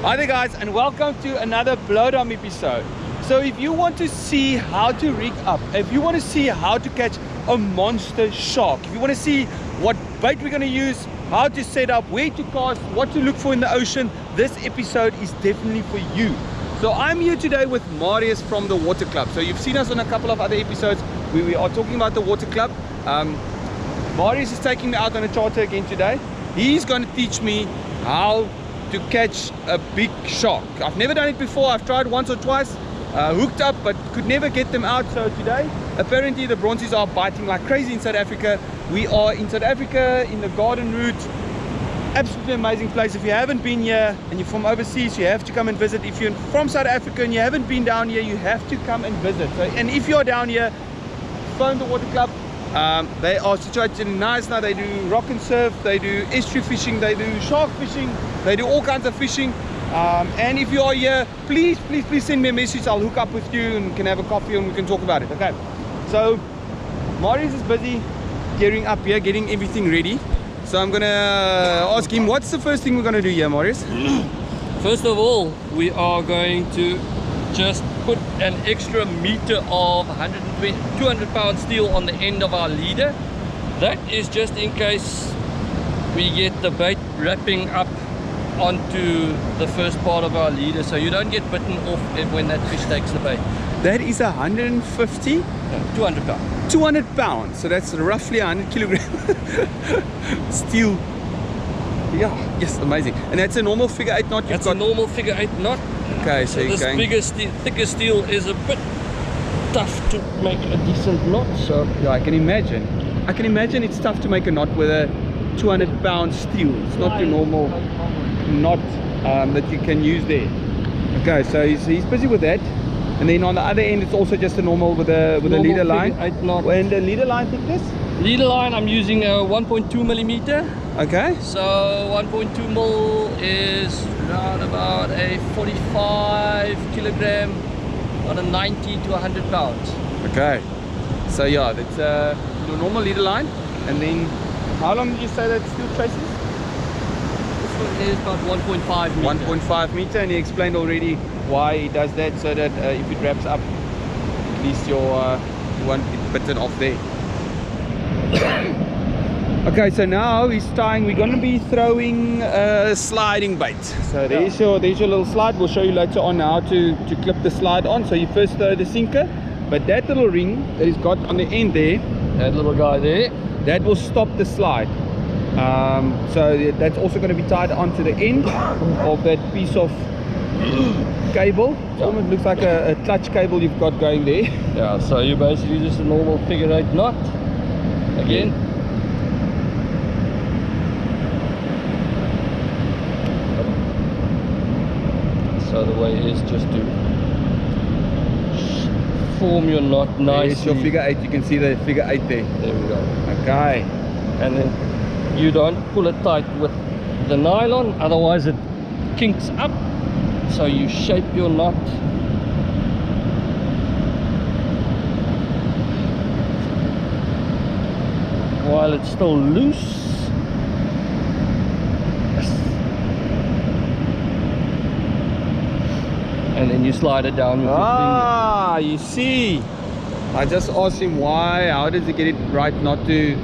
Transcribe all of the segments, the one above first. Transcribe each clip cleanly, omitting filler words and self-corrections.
Hi there guys, and welcome to another Blowdown episode. So if you want to see how to rig up, if you want to see how to catch a monster shark, if you want to see what bait we're going to use, how to set up, where to cast, what to look for in the ocean, this episode is definitely for you. So I'm here today with Marius from the Water Club. So you've seen us on a couple of other episodes where we are talking about the Water Club. Marius is taking me out on a charter again today. He's going to teach me how to catch a big shark. I've never done it before. I've tried once or twice, hooked up, but could never get them out. So today, apparently the bronzies are biting like crazy in South Africa. We are in South Africa in the Garden Route. Absolutely amazing place. If you haven't been here and you're from overseas, you have to come and visit. If you're from South Africa and you haven't been down here, you have to come and visit. So, and if you're down here, phone the Water Club. They are situated in Knysna. They do rock and surf, they do estuary fishing, they do shark fishing, they do all kinds of fishing. And if you are here, please send me a message. I'll hook up with you and can have a coffee and we can talk about it. Okay, so Marius is busy gearing up here, getting everything ready. So I'm gonna ask him, what's the first thing we're gonna do here, Marius? First of all, we are going to just put an extra meter of 200 pound steel on the end of our leader. That is just in case we get the bait wrapping up onto the first part of our leader, so you don't get bitten off when that fish takes the bait. That is 150? No, 200 pound. 200 pounds, so that's roughly 100 kilogram steel. Yeah, yes, amazing. And that's a normal figure 8 knot. That's a normal figure 8 knot. Okay, so this bigger thicker steel is a bit tough to make a decent knot. So yeah, I can imagine it's tough to make a knot with a 200 pound steel. It's not your normal knot that you can use there. Okay, so he's busy with that. And then on the other end, it's also just a normal with a leader line. 8 knot. And the leader line thickness? Leader line, I'm using a 1.2 millimeter. Okay. So 1.2 mil is around about a 45 kilogram on a 90 to 100 pounds. Okay. So yeah, that's your normal leader line. And then, how long did you say that steel traces? This one is about 1.5 meter. 1.5 meter, and he explained already why he does that, so that if it wraps up, at least you won't get bitten off there. Okay, so now he's tying. We're going to be throwing sliding bait. So there's your little slide. We'll show you later on how to clip the slide on. So you first throw the sinker, but that little ring that he's got on the end there, that little guy there, that will stop the slide. So that's also going to be tied onto the end of that piece of cable. It almost looks like a clutch cable you've got going there. Yeah, so you basically just a normal figure 8 knot again. So the way is just to form your knot nicely. There's your figure 8. You can see the figure 8 there. There we go. Okay. And then you don't pull it tight with the nylon, otherwise it kinks up. So you shape your knot while it's still loose. And then you slide it down with your finger. Ah, you see. I just asked him how does he get it right not to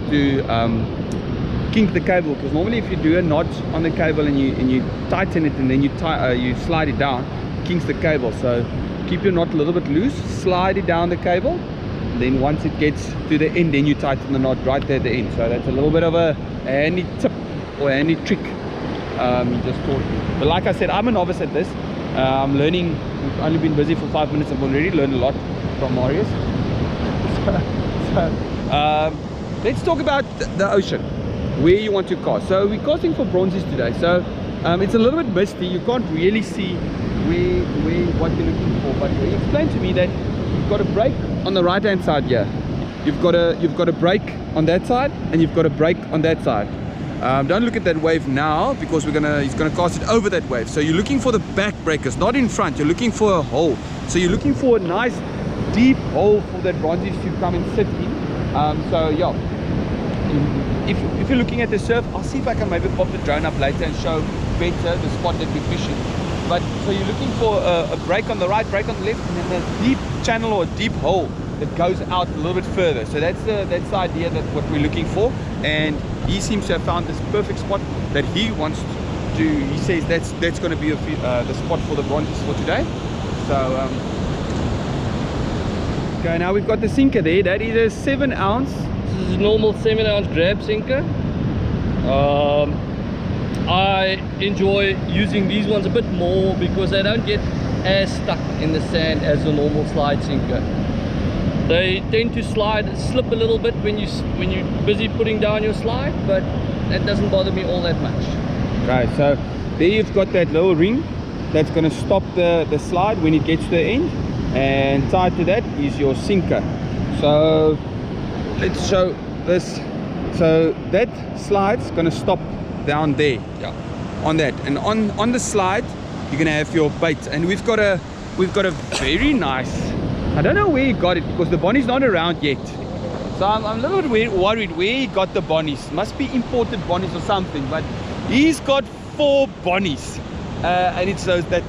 kink the cable, because normally if you do a knot on the cable and you tighten it and then you slide it down, it kinks the cable. So keep your knot a little bit loose, slide it down the cable, then once it gets to the end, then you tighten the knot right there at the end. So that's a little bit of a handy tip or a handy trick he just taught me. But like I said, I'm a novice at this. I'm learning. We've only been busy for 5 minutes. I've already learned a lot from Marius. Let's talk about the ocean, where you want to cast. So we're casting for bronzies today. So it's a little bit misty. You can't really see what you're looking for. But he explained to me that you've got a break on the right hand side here. You've got a break on that side, and you've got a break on that side. Don't look at that wave now, because he's gonna cast it over that wave. So you're looking for the back breakers, not in front. You're looking for a hole. So you're looking for a nice deep hole for that bronzies to come and sit in. So yeah, if you're looking at the surf, I'll see if I can maybe pop the drone up later and show better the spot that we're fishing. But so you're looking for a break on the right, break on the left, and then a deep channel or a deep hole that goes out a little bit further. So that's the idea, that what we're looking for. And he seems to have found this perfect spot that he wants to. He says that's going to be the spot for the bronzes for today. So okay, now we've got the sinker there. That is a 7 ounce. This is a normal 7 ounce grab sinker. I enjoy using these ones a bit more because they don't get as stuck in the sand as a normal slide sinker. They tend to slip a little bit when you're busy putting down your slide, but that doesn't bother me all that much. Right, so there you've got that little ring that's going to stop the slide when it gets to the end, and tied to that is your sinker. So let's show this. So that slide's going to stop down there, yeah, on that, and on the slide you're going to have your bait. And we've got a very nice, I don't know where he got it because the bonnie's not around yet, so I'm a little bit worried where he got the bonnies. Must be imported bonnies or something, but he's got 4 bonnies, and it's those that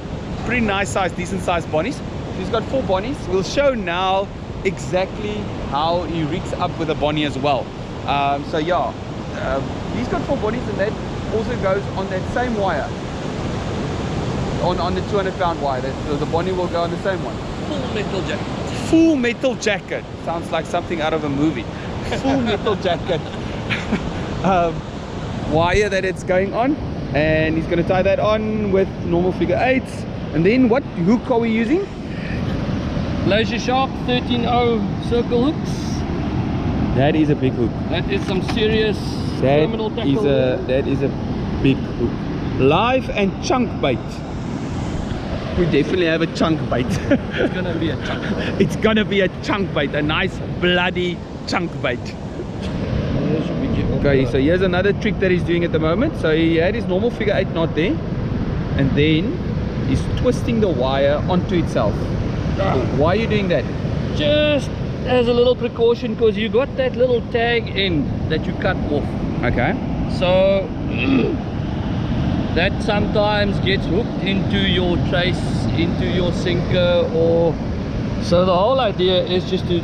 pretty nice size, decent size bonnies. So he's got 4 bonnies. We'll show now exactly how he rigs up with a bonnie as well. So yeah, he's got 4 bonnies, and that also goes on that same wire, on the 200-pound wire. The bonnie will go on the same one. Full metal jacket. Full metal jacket. Sounds like something out of a movie. Full metal jacket. Wire that it's going on, and he's going to tie that on with normal figure 8s. And then what hook are we using? Laser Sharp 13.0 circle hooks. That is a big hook. That is some serious terminal tackle. That is a big hook. Live and chunk bait. We definitely have a chunk bait. It's gonna be a chunk bait. It's gonna be a chunk bait, a nice bloody chunk bait. Okay, so here's another trick that he's doing at the moment. So he had his normal figure 8 knot there, and then he's twisting the wire onto itself. Why are you doing that? Just as a little precaution, because you got that little tag end that you cut off. Okay. So that sometimes gets hooked into your trace, into your sinker, or so the whole idea is just to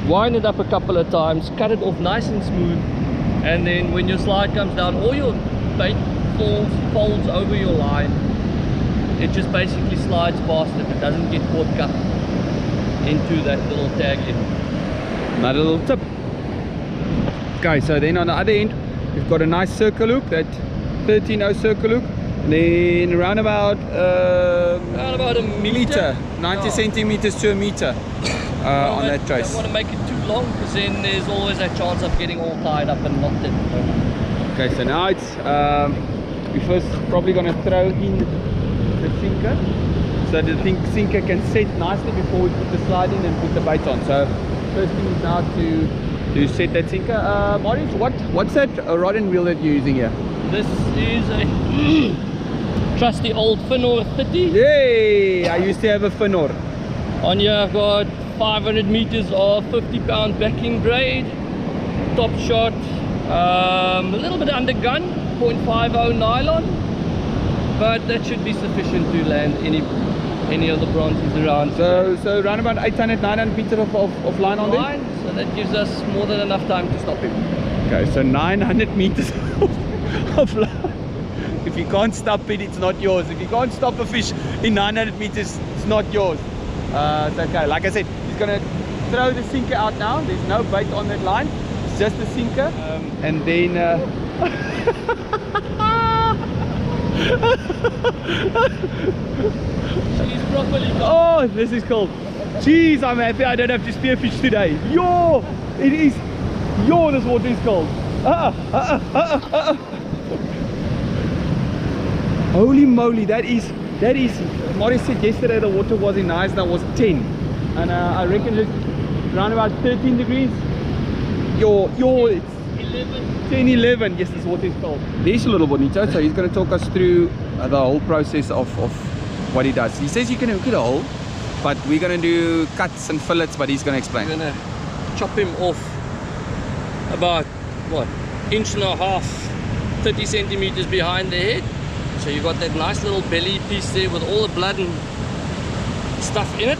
wind it up a couple of times, cut it off nice and smooth, and then when your slide comes down or your bait folds over your line, it just basically slides past it. It doesn't get caught up into that little tag end. Another little tip. Okay, so then on the other end we've got a nice circle loop, that 13.0 circle loop, and then around about a meter, 90 centimeters to a meter on that trace. Don't want to make it too long, because then there's always that chance of getting all tied up and knocked in. Okay, so now it's we first probably going to throw in the sinker, so the sinker can set nicely before we put the slide in and put the bait on. So first thing is now to set that sinker. Marius, what's that rod and reel that you're using here? This is a trusty old Finor 30. Yay! I used to have a Finor. On here I've got 500 meters of 50-pound backing braid, top shot, a little bit under gun, 0.50 nylon, but that should be sufficient to land any of the bronzes around. So around about 800, 900 meters of line on there? So that gives us more than enough time to stop him. Okay, so 900 meters of line. If you can't stop it, it's not yours. If you can't stop a fish in 900 meters, it's not yours. It's okay. Like I said, he's going to throw the sinker out now. There's no bait on that line. It's just the sinker. And then... She's properly gone. Oh, this is cool. Jeez, I'm happy I don't have to spearfish today. Yo! It is... Yo, this water is cold. Holy moly, that is Marius said yesterday the water was in Knysna was 10, and I reckon it's around about 13 degrees. It's 11. 10, 11. Yes, this water is cold. There's a little Bonito, so he's going to talk us through the whole process of what he does. He says you can hook it a hole, but we're going to do cuts and fillets, but he's going to explain. We're going to chop him off about, what, 1.5 inches, 30 centimeters behind the head. So you got that nice little belly piece there with all the blood and stuff in it.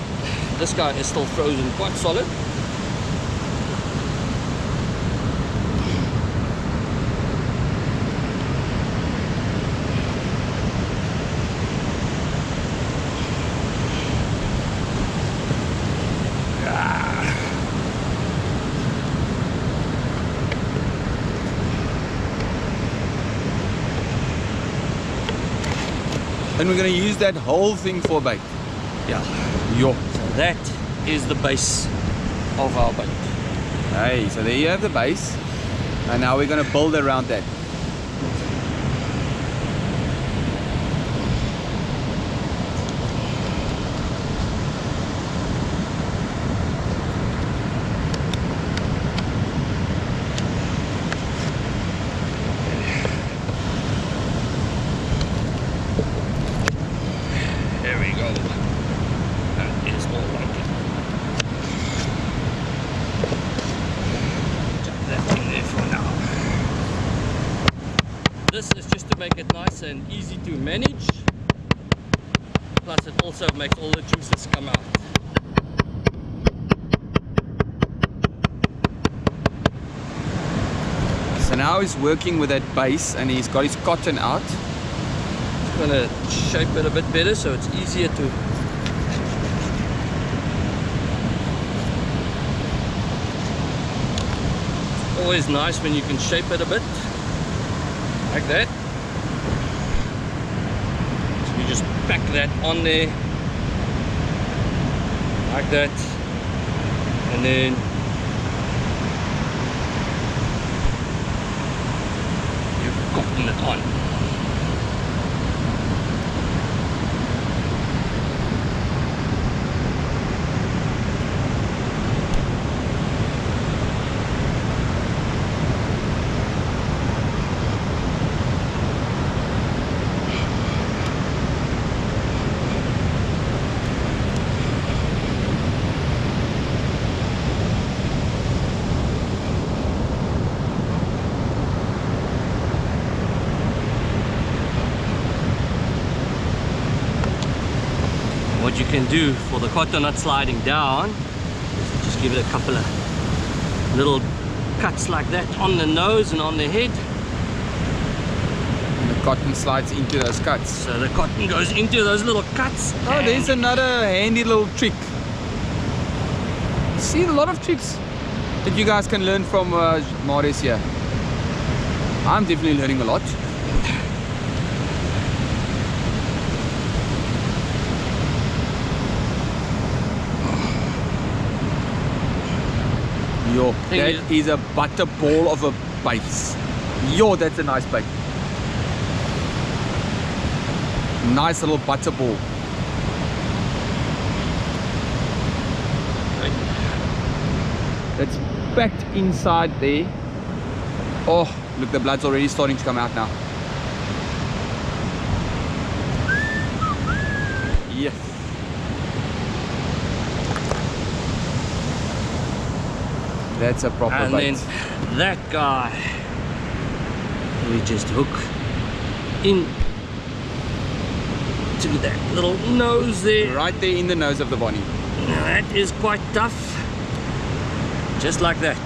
This guy is still frozen quite solid. And we're going to use that whole thing for bait. Yeah. Yo. So that is the base of our bait. Hey, so there you have the base. And now we're going to build around that. There we go. That is more like it. Chuck that in there for now. This is just to make it nice and easy to manage. Plus it also makes all the juices come out. So now he's working with that base and he's got his cotton out. Going to shape it a bit better so it's easier to always nice when you can shape it a bit like that. So you just pack that on there like that, and then you cotton it on. What you can do for the cotton not sliding down is just give it a couple of little cuts like that on the nose and on the head. And the cotton slides into those cuts. So the cotton goes into those little cuts. Oh, there's another handy little trick. See, a lot of tricks that you guys can learn from Marius here. I'm definitely learning a lot. Yo, that is a butter ball of a base. Yo, that's a nice bait. Nice little butter ball. That's packed inside there. Oh, look, the blood's already starting to come out now. Yes. That's a proper bait. And then that guy, we just hook in to that little nose there. Right there in the nose of the Bonnie. Now that is quite tough. Just like that.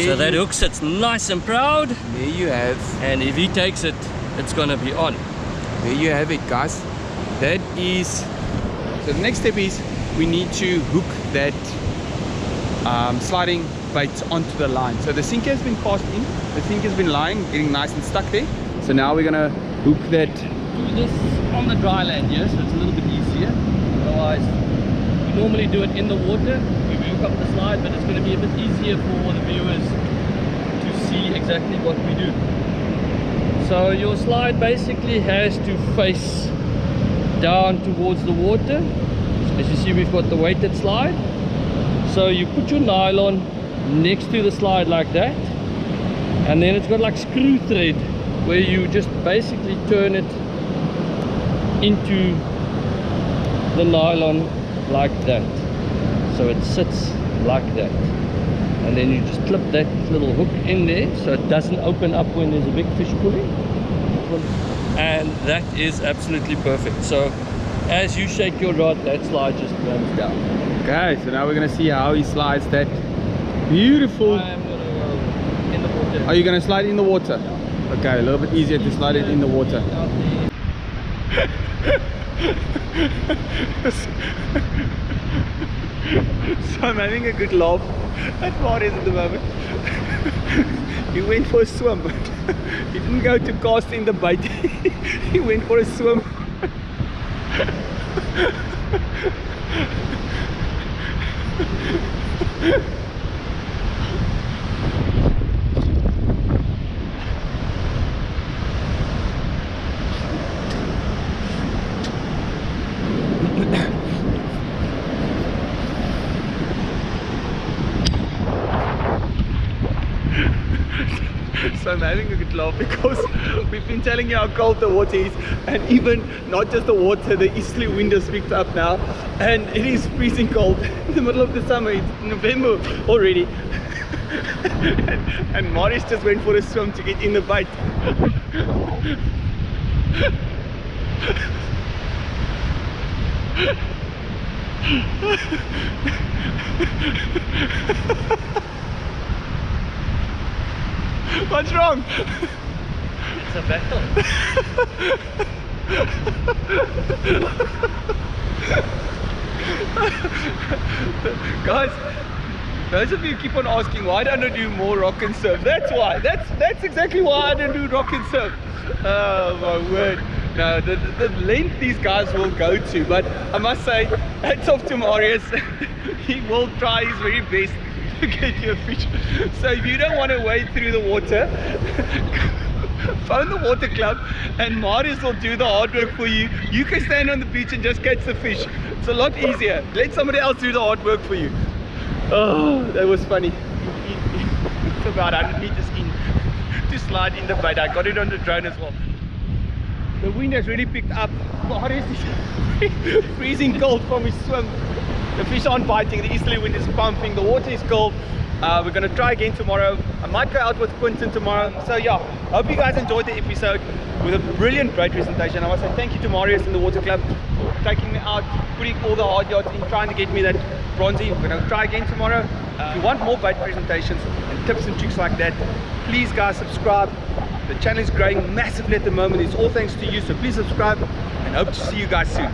So that hook sits nice and proud. There you have. And if he takes it, it's gonna be on. There you have it, guys. That is. So the next step is we need to hook that sliding bait onto the line. So the sinker has been cast in. The sinker has been lying, getting nice and stuck there. So now we're gonna hook that. Do this on the dry land here, so it's a little bit easier. Otherwise, we normally do it in the water. We hook up the slide, but it's going to be a bit easier for the viewers to see exactly what we do. So your slide basically has to face down towards the water. As you see, we've got the weighted slide. So you put your nylon next to the slide like that, and then it's got like screw thread where you just basically turn it into the nylon like that, so it sits like that, and then you just clip that little hook in there so it doesn't open up when there's a big fish pulling. and that is absolutely perfect. So as you shake your rod, that slide just runs down. Okay, so now we're gonna see how he slides that beautiful. I'm gonna go in the water. Are you gonna slide in the water? Okay, a little bit easier to slide it in the water. So I'm having a good laugh at Marius at the moment. He went for a swim. He didn't go to cast in the bait. He went for a swim. So I'm having a good laugh because we've been telling you how cold the water is, and even not just the water, the easterly wind has picked up now, and it is freezing cold in the middle of the summer. It's November already. and Marius just went for a swim to get in the bait. What's wrong? It's a battle. Guys, those of you keep on asking why don't I do more rock and surf. That's why. That's exactly why I don't do rock and surf. Oh my word. No, the length these guys will go to, but I must say, hats off to Marius. He will try his very best to get you a fish. So if you don't want to wade through the water, phone the water club and Marius will do the hard work for you. You can stand on the beach and just catch the fish. It's a lot easier. Let somebody else do the hard work for you. Oh, that was funny. It's about 100 meters in to slide in the bait. I got it on the drone as well. The wind has really picked up. Marius is freezing cold from his swim. The fish aren't biting, the easterly wind is pumping, the water is cold. We're going to try again tomorrow. I might go out with Quentin tomorrow. So yeah, hope you guys enjoyed the episode with a brilliant bait presentation. I want to say thank you to Marius and the Water Club for taking me out, putting all the hard yards in, trying to get me that bronzy. We're going to try again tomorrow. If you want more bait presentations and tips and tricks like that, please guys subscribe. The channel is growing massively at the moment. It's all thanks to you, so please subscribe and hope to see you guys soon.